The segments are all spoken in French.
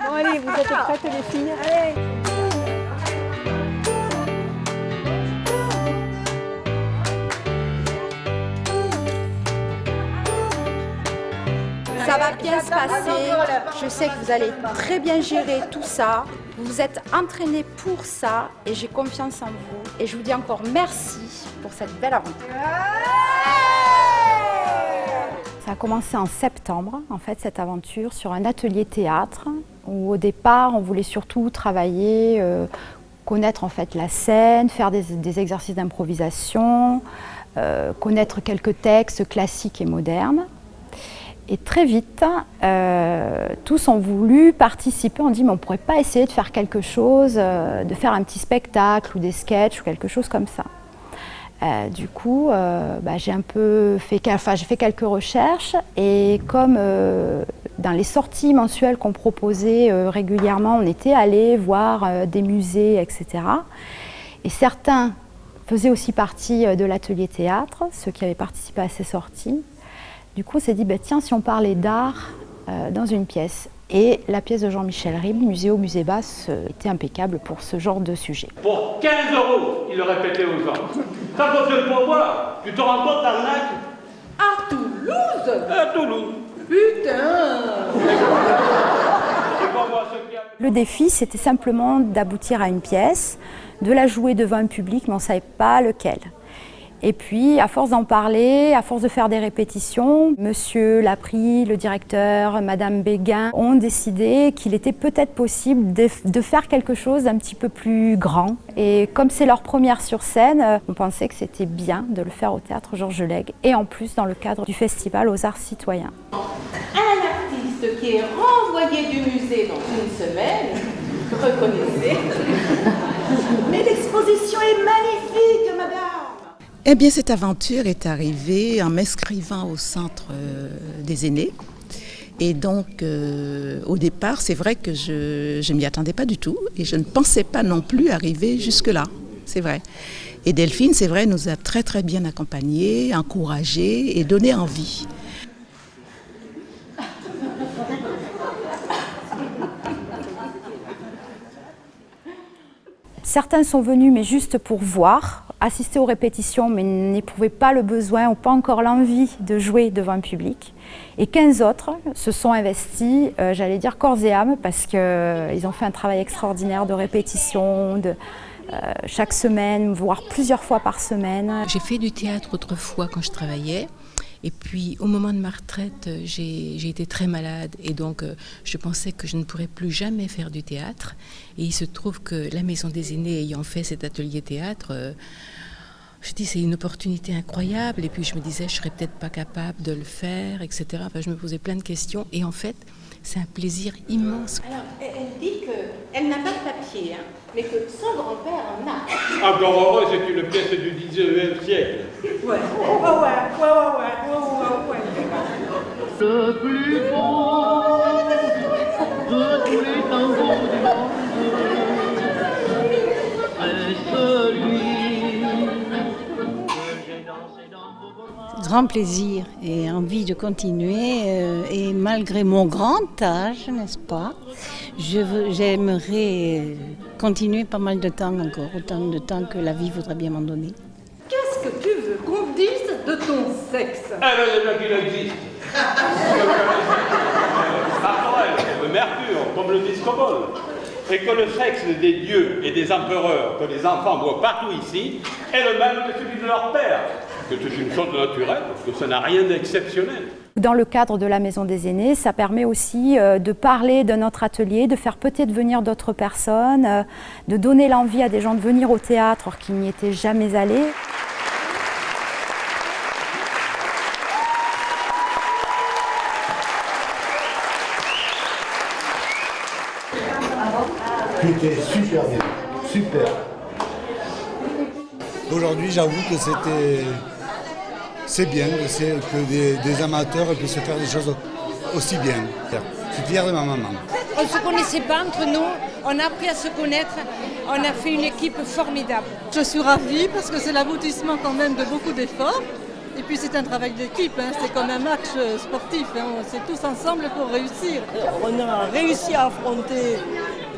Bon allez, vous êtes prêtes les filles? Allez. Ça va bien se passer. Je sais que vous allez très bien gérer tout ça. Vous vous êtes entraînés pour ça et j'ai confiance en vous. Et je vous dis encore merci pour cette belle aventure. Ça a commencé en septembre, en fait, cette aventure, sur un atelier théâtre où au départ, on voulait surtout travailler, connaître en fait la scène, faire des exercices d'improvisation, connaître quelques textes classiques et modernes. Et très vite, tous ont voulu participer. On dit, mais on ne pourrait pas essayer de faire quelque chose, de faire un petit spectacle ou des sketchs ou quelque chose comme ça. Du coup, j'ai fait quelques recherches et comme dans les sorties mensuelles qu'on proposait régulièrement, on était allé voir des musées, etc. Et certains faisaient aussi partie de l'atelier théâtre, ceux qui avaient participé à ces sorties. Du coup, on s'est dit, tiens, si on parlait d'art dans une pièce. Et la pièce de Jean-Michel Ribes, Muséo, Musée Basse, était impeccable pour ce genre de sujet. Pour 15 €, il le répétait aux gens. Ça vaut le pourboire. Tu te rends compte, arnaque? À Toulouse? À Toulouse. Putain! Le défi, c'était simplement d'aboutir à une pièce, de la jouer devant un public, mais on ne savait pas lequel. Et puis, à force d'en parler, à force de faire des répétitions, Monsieur Laprie, le directeur, Madame Béguin ont décidé qu'il était peut-être possible de faire quelque chose d'un petit peu plus grand. Et comme c'est leur première sur scène, on pensait que c'était bien de le faire au Théâtre Georges Lègue et en plus dans le cadre du Festival aux Arts Citoyens. Un artiste qui est renvoyé du musée dans une semaine, reconnaissez. Mais l'exposition est magnifique, madame! Eh bien, cette aventure est arrivée en m'inscrivant au centre des aînés. Et donc, au départ, c'est vrai que je ne m'y attendais pas du tout et je ne pensais pas non plus arriver jusque-là, c'est vrai. Et Delphine, c'est vrai, nous a très très bien accompagnés, encouragés et donné envie. Certains sont venus, mais juste pour voir, assister aux répétitions, mais n'éprouvaient pas le besoin ou pas encore l'envie de jouer devant un public. Et 15 autres se sont investis, j'allais dire corps et âme, parce qu'ils ont fait un travail extraordinaire de répétition, chaque semaine, voire plusieurs fois par semaine. J'ai fait du théâtre autrefois quand je travaillais. Et puis, au moment de ma retraite, j'ai été très malade et donc je pensais que je ne pourrais plus jamais faire du théâtre. Et il se trouve que la Maison des Aînés ayant fait cet atelier théâtre, je dis c'est une opportunité incroyable. Et puis je me disais, je ne serais peut-être pas capable de le faire, etc. Enfin, je me posais plein de questions et en fait, c'est un plaisir immense. Alors, elle dit qu'elle n'a pas de papier, hein, mais que son grand-père en a. Encore heureux, c'est une pièce du 19e siècle. Ouais. Le plus beau de tous les tangos du monde est celui que j'ai dansé dans vos bras. Grand plaisir et envie de continuer et malgré mon grand âge, n'est-ce pas, j'aimerais continuer pas mal de temps encore, autant de temps que la vie voudrait bien m'en donner. Qu'est-ce que tu veux qu'on dise de ton sexe? Ah ben, déjà qu'il existe. Le Mercure, comme le discobole. Et que le sexe des dieux et des empereurs que les enfants voient partout ici est le même que celui de leur père. Que c'est une chose naturelle, que ça n'a rien d'exceptionnel. Dans le cadre de la Maison des Aînés, ça permet aussi de parler de notre atelier, de faire peut-être venir d'autres personnes, de donner l'envie à des gens de venir au théâtre alors qu'ils n'y étaient jamais allés. C'était super bien, super. Aujourd'hui, j'avoue que c'est bien que des amateurs puissent faire des choses aussi bien. Je suis fier de ma maman. On ne se connaissait pas entre nous, on a appris à se connaître, on a fait une équipe formidable. Je suis ravie parce que c'est l'aboutissement quand même de beaucoup d'efforts Et puis c'est un travail d'équipe, hein. C'est comme un match sportif, hein. C'est tous ensemble pour réussir. On a réussi à affronter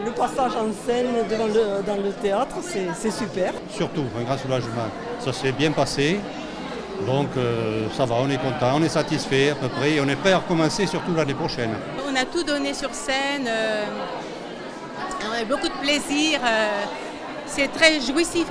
le passage en scène dans le théâtre, c'est super. Surtout un grand soulagement, ça s'est bien passé, donc ça va, on est content, on est satisfait à peu près, et on est prêt à recommencer surtout l'année prochaine. On a tout donné sur scène, on a beaucoup de plaisir, c'est très jouissif.